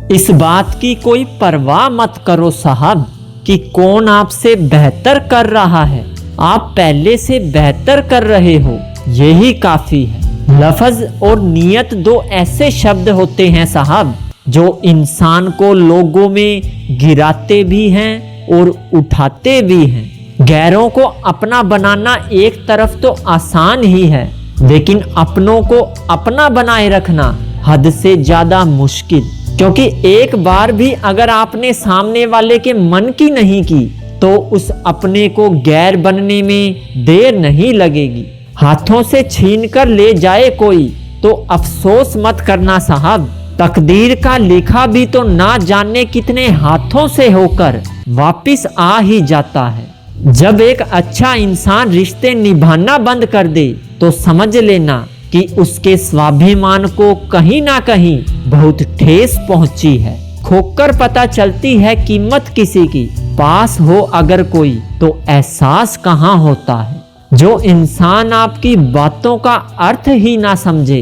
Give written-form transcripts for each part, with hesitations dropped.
इस बात की कोई परवाह मत करो साहब कि कौन आपसे बेहतर कर रहा है, आप पहले से बेहतर कर रहे हो, यही काफी है। लफ्ज और नियत दो ऐसे शब्द होते हैं साहब जो इंसान को लोगों में गिराते भी हैं और उठाते भी हैं। गैरों को अपना बनाना एक तरफ तो आसान ही है, लेकिन अपनों को अपना बनाए रखना हद से ज्यादा मुश्किल। क्योंकि एक बार भी अगर आपने सामने वाले के मन की नहीं की तो उस अपने को गैर बनने में देर नहीं लगेगी। हाथों से छीन कर ले जाए कोई तो अफसोस मत करना साहब, तकदीर का लिखा भी तो ना जाने कितने हाथों से होकर वापिस आ ही जाता है। जब एक अच्छा इंसान रिश्ते निभाना बंद कर दे तो समझ लेना कि उसके स्वाभिमान को कहीं ना कहीं बहुत ठेस पहुंची है। खोकर पता चलती है कीमत किसी की, पास हो अगर कोई तो एहसास कहाँ होता है। जो इंसान आपकी बातों का अर्थ ही ना समझे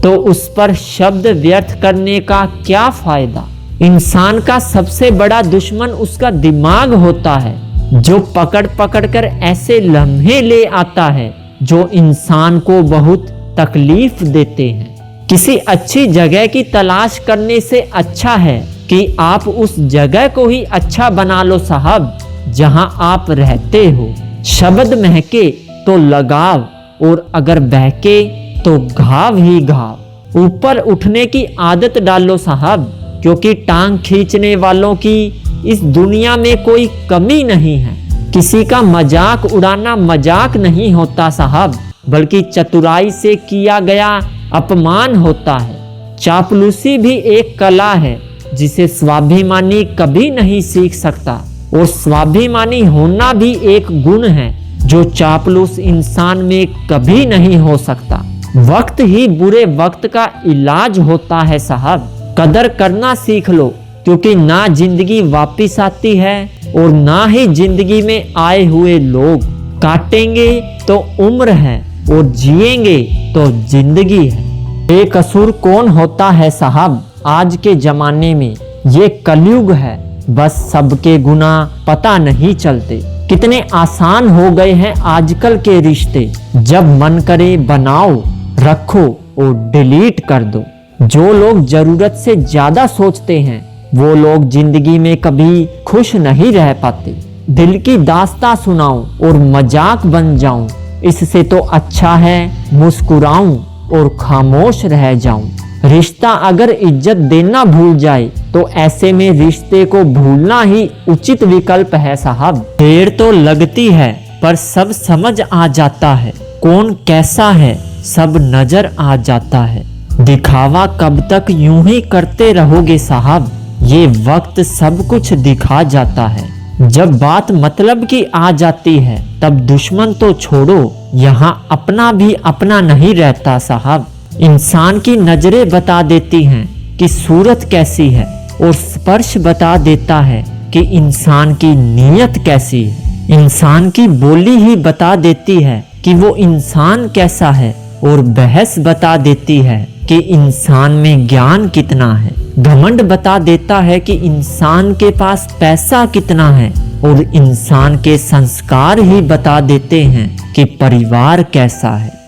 तो उस पर शब्द व्यर्थ करने का क्या फायदा। इंसान का सबसे बड़ा दुश्मन उसका दिमाग होता है, जो पकड़ पकड़ कर ऐसे लम्हे ले आता है जो इंसान को बहुत तकलीफ देते हैं। किसी अच्छी जगह की तलाश करने से अच्छा है कि आप उस जगह को ही अच्छा बना लो साहब जहां आप रहते हो। शब्द महके तो लगाव, और अगर बहके तो घाव ही घाव। ऊपर उठने की आदत डालो साहब, क्योंकि टांग खींचने वालों की इस दुनिया में कोई कमी नहीं है। किसी का मजाक उड़ाना मजाक नहीं होता साहब, बल्कि चतुराई से किया गया अपमान होता है। चापलूसी भी एक कला है जिसे स्वाभिमानी कभी नहीं सीख सकता, और स्वाभिमानी होना भी एक गुण है जो चापलूस इंसान में कभी नहीं हो सकता। वक्त ही बुरे वक्त का इलाज होता है साहब, कदर करना सीख लो, क्योंकि ना जिंदगी वापिस आती है और ना ही जिंदगी में आए हुए लोग। काटेंगे तो उम्र है और जिएंगे तो जिंदगी है। बेकसूर कौन होता है साहब आज के जमाने में, ये कलयुग है, बस सबके गुनाह पता नहीं चलते। कितने आसान हो गए हैं आजकल के रिश्ते, जब मन करे बनाओ, रखो और डिलीट कर दो। जो लोग जरूरत से ज्यादा सोचते हैं वो लोग जिंदगी में कभी खुश नहीं रह पाते। दिल की दास्तां सुनाऊं और मजाक बन जाऊं, इससे तो अच्छा है मुस्कुराऊं और खामोश रह जाऊं। रिश्ता अगर इज्जत देना भूल जाए तो ऐसे में रिश्ते को भूलना ही उचित विकल्प है साहब। देर तो लगती है पर सब समझ आ जाता है, कौन कैसा है सब नजर आ जाता है। दिखावा कब तक यूं ही करते रहोगे साहब, ये वक्त सब कुछ दिखा जाता है। जब बात मतलब की आ जाती है तब दुश्मन तो छोड़ो, यहाँ अपना भी अपना नहीं रहता साहब। इंसान की नजरें बता देती हैं कि सूरत कैसी है, और स्पर्श बता देता है कि इंसान की नीयत कैसी है। इंसान की बोली ही बता देती है कि वो इंसान कैसा है, और बहस बता देती है कि इंसान में ज्ञान कितना है। घमंड बता देता है कि इंसान के पास पैसा कितना है, और इंसान के संस्कार ही बता देते हैं कि परिवार कैसा है।